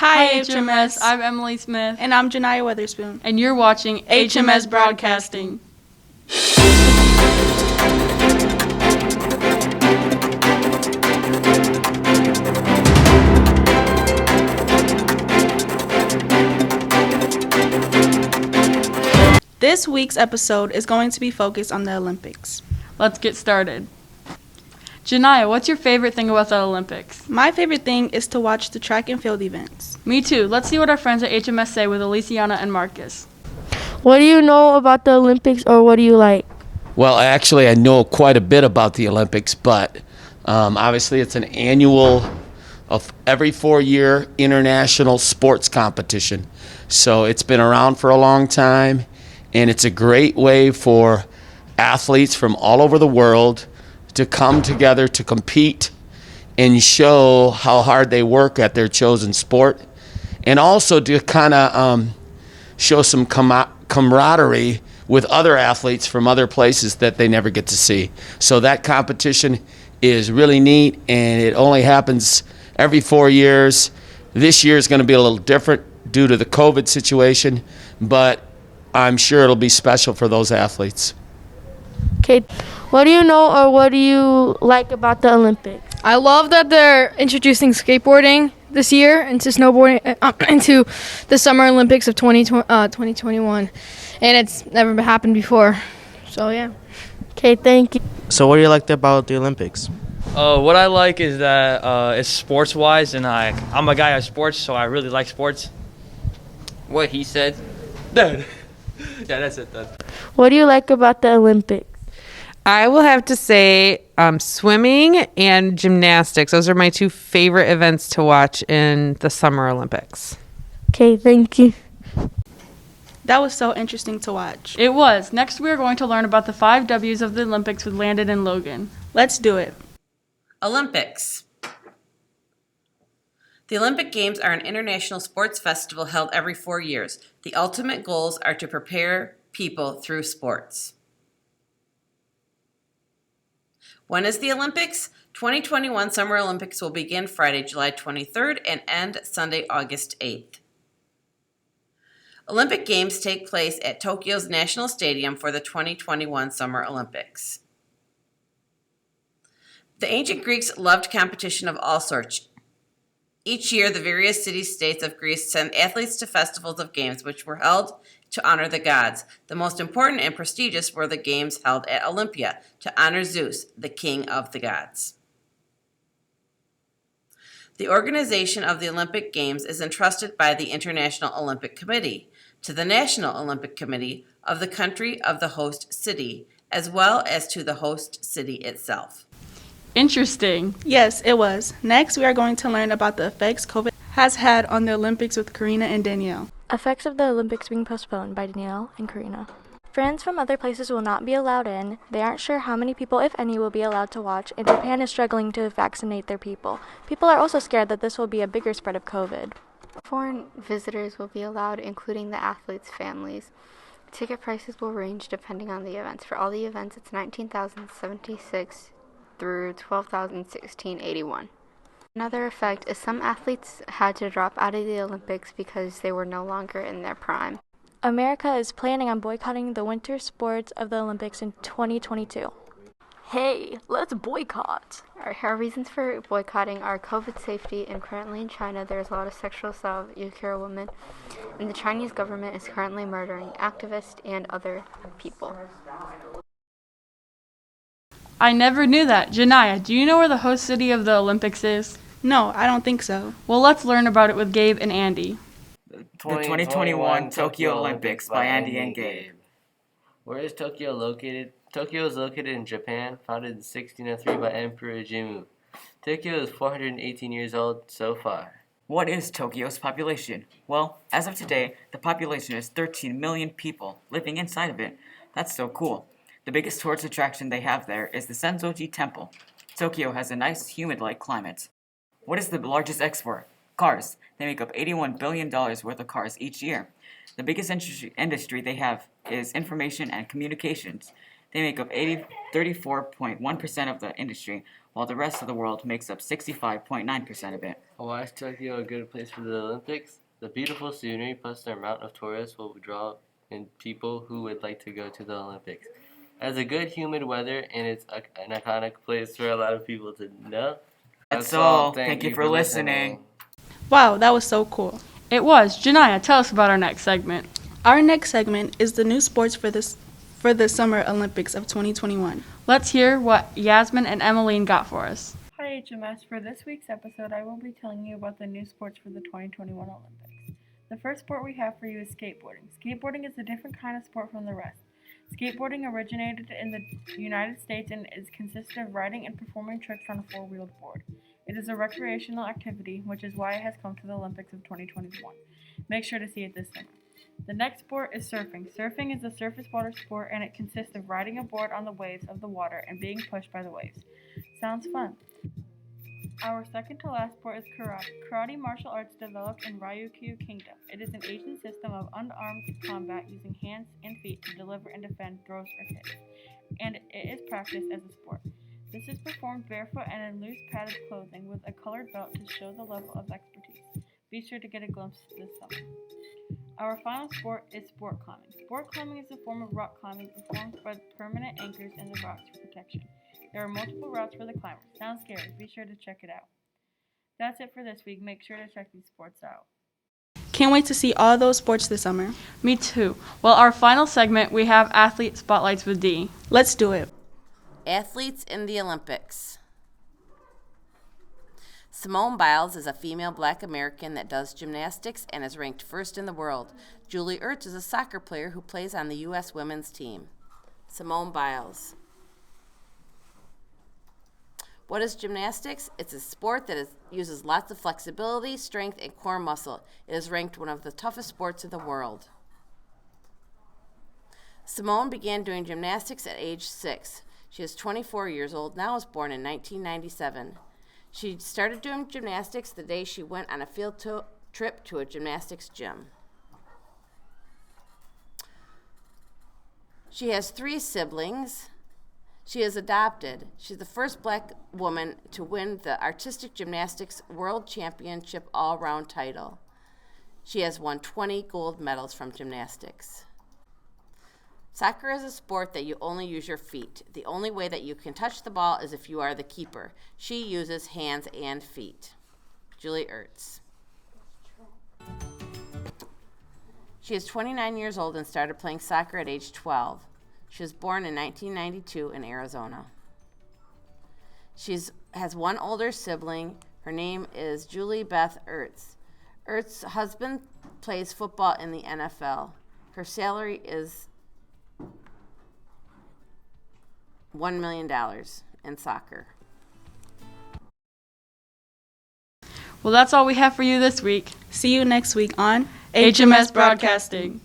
Hi, HMS. I'm Emily Smith. And I'm Janiyah Weatherspoon. And you're watching HMS Broadcasting. This week's episode is going to be focused on the Olympics. Let's get started. Janiyah, what's your favorite thing about the Olympics? My favorite thing is to watch the track and field events. Me too. Let's see what our friends at HMS say with Aliciana and Marcus. What do you know about the Olympics, or what do you like? Well, actually, I know quite a bit about the Olympics, but obviously it's an annual of every 4-year international sports competition. So it's been around for a long time, and it's a great way for athletes from all over the world to come together to compete and show how hard they work at their chosen sport, and also to kind of show some camaraderie with other athletes from other places that they never get to see. So that competition is really neat, and it only happens every 4 years. This year is going to be a little different due to the COVID situation, but I'm sure it'll be special for those athletes. Okay, what do you know, or what do you like about the Olympics? I love that they're introducing skateboarding this year into snowboarding into the Summer Olympics of 2021, and it's never happened before. So yeah. Okay, thank you. So what do you like about the Olympics? What I like is that it's sports-wise, and I'm a guy of sports, so I really like sports. What he said. Yeah, that's it. What do you like about the Olympics? I will have to say swimming and gymnastics. Those are my two favorite events to watch in the Summer Olympics. Okay, thank you. That was so interesting to watch. It was. Next, we are going to learn about the 5 W's of the Olympics with Landon and Logan. Let's do it. Olympics. The Olympic Games are an international sports festival held every 4 years. The ultimate goals are to prepare people through sports. When is the Olympics? 2021 Summer Olympics will begin Friday, July 23rd and end Sunday, August 8th. Olympic Games take place at Tokyo's National Stadium for the 2021 Summer Olympics. The ancient Greeks loved competition of all sorts. Each year, the various city-states of Greece sent athletes to festivals of games which were held to honor the gods. The most important and prestigious were the games held at Olympia to honor Zeus, the king of the gods. The organization of the Olympic Games is entrusted by the International Olympic Committee to the National Olympic Committee of the country of the host city, as well as to the host city itself. Interesting. Yes, it was. Next, we are going to learn about the effects COVID has had on the Olympics with Karina and Danielle. Effects of the Olympics being postponed by Danielle and Karina. Friends from other places will not be allowed in. They aren't sure how many people, if any, will be allowed to watch, and Japan is struggling to vaccinate their people. People are also scared that this will be a bigger spread of COVID. Foreign visitors will be allowed, including the athletes' families. Ticket prices will range depending on the events. For all the events, it's $19,076 through $12,1681. Another effect is some athletes had to drop out of the Olympics because they were no longer in their prime. America is planning on boycotting the winter sports of the Olympics in 2022. Hey, let's boycott. Our reasons for boycotting are COVID safety, and currently in China there's a lot of sexual assault of Uyghur women, and the Chinese government is currently murdering activists and other people. I never knew that. Janiyah, do you know where the host city of the Olympics is? No, I don't think so. Well, let's learn about it with Gabe and Andy. The 2021 Tokyo Olympics by Andy and Gabe. Where is Tokyo located? Tokyo is located in Japan, founded in 1603 by Emperor Jimmu. Tokyo is 418 years old so far. What is Tokyo's population? Well, as of today, the population is 13 million people living inside of it. That's so cool. The biggest tourist attraction they have there is the Sensoji Temple. Tokyo has a nice, humid-like climate. What is the largest export? Cars. They make up $81 billion worth of cars each year. The biggest industry they have is information and communications. They make up 34.1% of the industry, while the rest of the world makes up 65.9% of it. Why is Tokyo a good place for the Olympics? The beautiful scenery plus their amount of tourists will draw in people who would like to go to the Olympics. As a good humid weather and it's an iconic place for a lot of people to know. That's all. Thank you for listening. Wow, that was so cool. It was. Janiyah, tell us about our next segment. Our next segment is the new sports for the Summer Olympics of 2021. Let's hear what Yasmin and Emmeline got for us. Hi HMS, for this week's episode I will be telling you about the new sports for the 2021 Olympics. The first sport we have for you is skateboarding. Skateboarding is a different kind of sport from the rest. Skateboarding originated in the United States and consists of riding and performing tricks on a four-wheeled board. It is a recreational activity, which is why it has come to the Olympics of 2021. Make sure to see it this summer. The next sport is surfing. Surfing is a surface water sport and it consists of riding a board on the waves of the water and being pushed by the waves. Sounds fun. Our second to last sport is karate. Karate martial arts developed in Ryukyu Kingdom. It is an Asian system of unarmed combat using hands and feet to deliver and defend throws or kicks, and it is practiced as a sport. This is performed barefoot and in loose padded clothing with a colored belt to show the level of expertise. Be sure to get a glimpse this summer. Our final sport is sport climbing. Sport climbing is a form of rock climbing performed by permanent anchors in the rocks for protection. There are multiple routes for the climbers. Sounds scary. Be sure to check it out. That's it for this week. Make sure to check these sports out. Can't wait to see all those sports this summer. Me too. Well, our final segment, we have Athlete Spotlights with Dee. Let's do it. Athletes in the Olympics. Simone Biles is a female black American that does gymnastics and is ranked first in the world. Julie Ertz is a soccer player who plays on the U.S. women's team. Simone Biles. What is gymnastics? It's a sport that uses lots of flexibility, strength, and core muscle. It is ranked one of the toughest sports in the world. Simone began doing gymnastics at age 6. She is 24 years old now, was born in 1997. She started doing gymnastics the day she went on a field trip to a gymnastics gym. She has 3 siblings. She is adopted. She's the first black woman to win the Artistic Gymnastics World Championship all-round title. She has won 20 gold medals from gymnastics. Soccer is a sport that you only use your feet. The only way that you can touch the ball is if you are the keeper. She uses hands and feet. Julie Ertz. She is 29 years old and started playing soccer at age 12. She was born in 1992 in Arizona. She has one older sibling. Her name is Julie Beth Ertz. Ertz's husband plays football in the NFL. Her salary is $1 million in soccer. Well, that's all we have for you this week. See you next week on HMS Broadcasting.